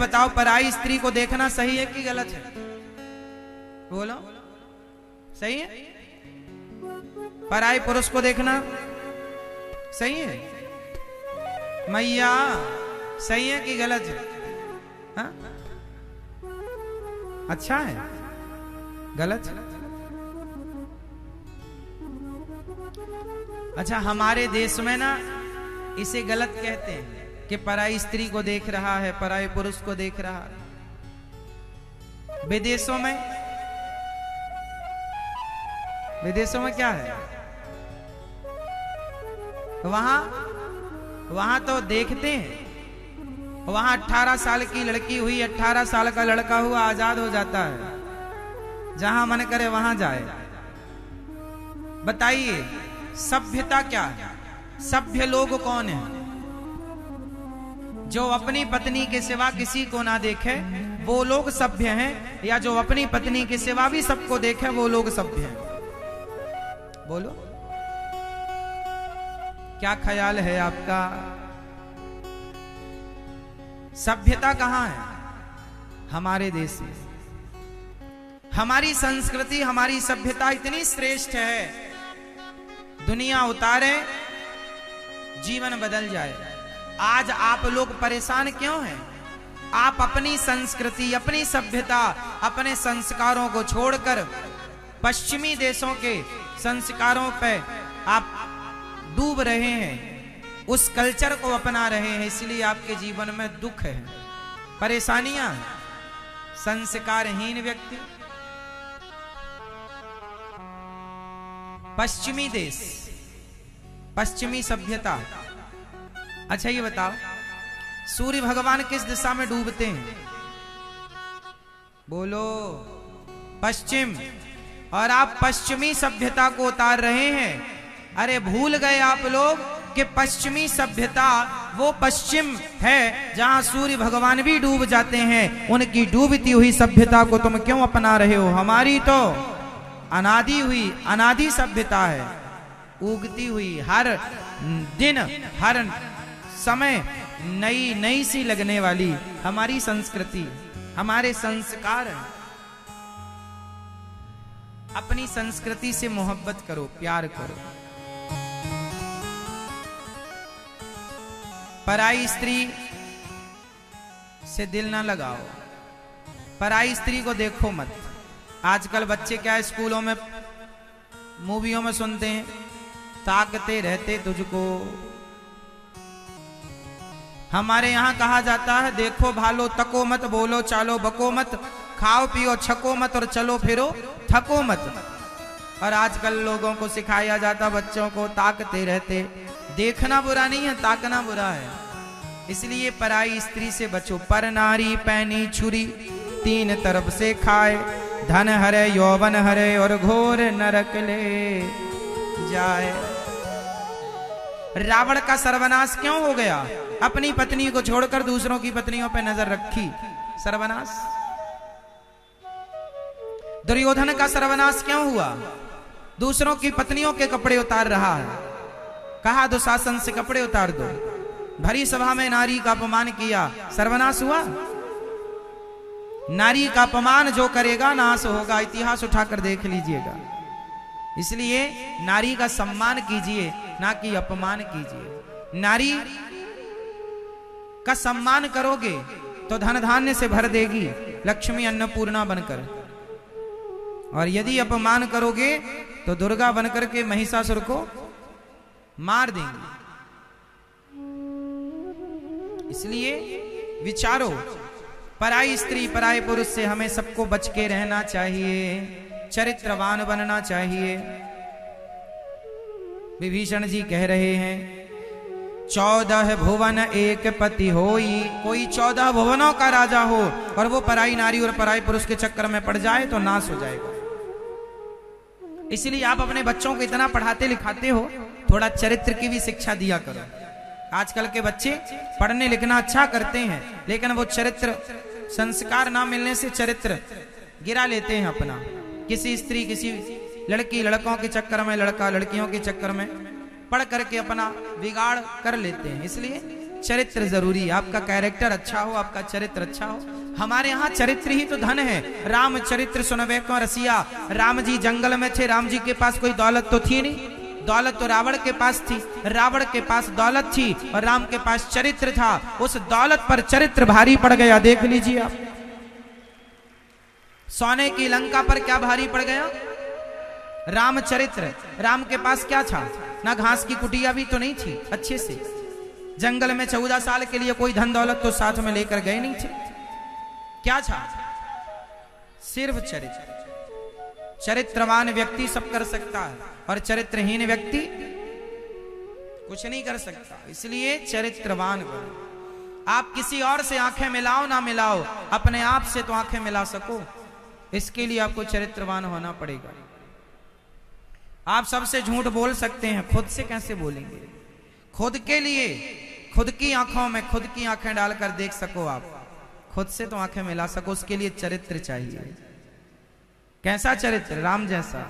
बताओ, पराई स्त्री को देखना सही है कि गलत है? बोलो, सही है? पराई पुरुष को देखना सही है? मैया, सही है कि गलत है? हा? अच्छा है? गलत है? अच्छा, हमारे देश में ना इसे गलत कहते हैं कि पराई स्त्री को देख रहा है, पराई पुरुष को देख रहा है। विदेशों में क्या है? वहां तो देखते हैं, वहां 18 साल की लड़की हुई, 18 साल का लड़का हुआ, आजाद हो जाता है, जहां मन करे वहां जाए। बताइए, सभ्यता क्या है? सभ्य लोग कौन है? जो अपनी पत्नी के सिवा किसी को ना देखे वो लोग सभ्य हैं, या जो अपनी पत्नी के सिवा भी सबको देखे वो लोग सभ्य हैं? बोलो, क्या ख्याल है आपका? सभ्यता कहां है? हमारे देश में। हमारी संस्कृति, हमारी सभ्यता इतनी श्रेष्ठ है, दुनिया उतारे जीवन बदल जाए। आज आप लोग परेशान क्यों हैं? आप अपनी संस्कृति, अपनी सभ्यता, अपने संस्कारों को छोड़कर पश्चिमी देशों के संस्कारों पे आप डूब रहे हैं, उस कल्चर को अपना रहे हैं, इसलिए आपके जीवन में दुख है, परेशानियां हैं। संस्कारहीन व्यक्ति, पश्चिमी देश, पश्चिमी सभ्यता। अच्छा ये बताओ, सूर्य भगवान किस दिशा में डूबते हैं? बोलो, पश्चिम। और आप पश्चिमी सभ्यता को उतार रहे हैं। अरे भूल गए आप लोग कि पश्चिमी सभ्यता वो पश्चिम है जहां सूर्य भगवान भी डूब जाते हैं। उनकी डूबती हुई सभ्यता को तुम क्यों अपना रहे हो? हमारी तो अनादि सभ्यता है, उगती हुई, हर दिन हर समय नई नई सी लगने वाली हमारी संस्कृति, हमारे संस्कार हैं। अपनी संस्कृति से मोहब्बत करो, प्यार करो। पराई स्त्री से दिल ना लगाओ, पराई स्त्री को देखो मत। आजकल बच्चे क्या स्कूलों में, मूवियों में सुनते हैं, ताकते रहते तुझको। हमारे यहाँ कहा जाता है, देखो भालो तको मत, बोलो चालो बको मत, खाओ पियो छको मत, और चलो फिरो थको मत। और आजकल लोगों को सिखाया जाता, बच्चों को, ताकते रहते। देखना बुरा नहीं है, ताकना बुरा है। इसलिए पराई स्त्री से बचो। पर नारी पैनी छुरी, तीन तरफ से खाए, धन हरे यौवन हरे, और घोर नरक ले जाए। रावण का सर्वनाश क्यों हो गया? अपनी पत्नी को छोड़कर दूसरों की पत्नियों पर नजर रखी, सर्वनाश। दुर्योधन का सर्वनाश क्यों हुआ? दूसरों की पत्नियों के कपड़े उतार रहा है। कहा दुशासन से कपड़े उतार दो। भरी सभा में नारी का अपमान किया, सर्वनाश हुआ। नारी का अपमान जो करेगा नाश होगा, इतिहास उठाकर देख लीजिएगा। इसलिए नारी का सम्मान कीजिए, ना कि अपमान कीजिए। नारी का सम्मान करोगे तो धन धान्य से भर देगी, लक्ष्मी अन्नपूर्णा बनकर। और यदि अपमान करोगे तो दुर्गा बनकर के महिषासुर को मार देंगे। इसलिए विचारो, पराई स्त्री पराई पुरुष से हमें सबको बच के रहना चाहिए, चरित्रवान बनना चाहिए। विभीषण जी कह रहे हैं, 14 भुवन एक पति होई। कोई 14 भुवनों का राजा हो और वो पराई नारी और पराई पुरुष के चक्कर में पड़ जाए तो नाश हो जाएगा। इसलिए आप अपने बच्चों को इतना पढ़ाते लिखाते हो, थोड़ा चरित्र की भी शिक्षा दिया करो। आजकल के बच्चे पढ़ने लिखना अच्छा करते हैं, लेकिन वो चरित्र, संस्कार ना मिलने से चरित्र गिरा लेते हैं अपना। किसी स्त्री, किसी लड़की लड़कों के चक्कर में, लड़का लड़कियों के चक्कर में पढ़ करके अपना बिगाड़ कर लेते हैं। इसलिए चरित्र जरूरी है। आपका कैरेक्टर अच्छा हो, आपका चरित्र अच्छा हो। हमारे यहाँ चरित्र ही तो धन है। राम चरित्र सुनवे को रसिया। राम जी जंगल में थे, राम जी के पास कोई दौलत तो थी नहीं, दौलत तो रावण के पास थी। रावण के पास दौलत थी और राम के पास चरित्र था। उस दौलत पर चरित्र भारी पड़ गया। देख लीजिए आप, सोने की लंका पर क्या भारी पड़ गया? रामचरित्र। राम के पास क्या था? ना घास की कुटिया भी तो नहीं थी अच्छे से। जंगल में 14 साल के लिए कोई धन दौलत तो साथ में लेकर गए नहीं थे। क्या था? सिर्फ चरित्र। चरित्रवान व्यक्ति सब कर सकता है और चरित्रहीन व्यक्ति कुछ नहीं कर सकता। इसलिए चरित्रवान बनो। आप किसी और से आंखें मिलाओ ना मिलाओ, अपने आप से तो आंखें मिला सको। इसके लिए आपको चरित्रवान होना पड़ेगा। आप सबसे झूठ बोल सकते हैं, खुद से कैसे बोलेंगे? खुद के लिए, खुद की आंखों में खुद की आंखें डालकर देख सको, आप खुद से तो आंखें मिला सको, उसके लिए चरित्र चाहिए। कैसा चरित्र? राम जैसा।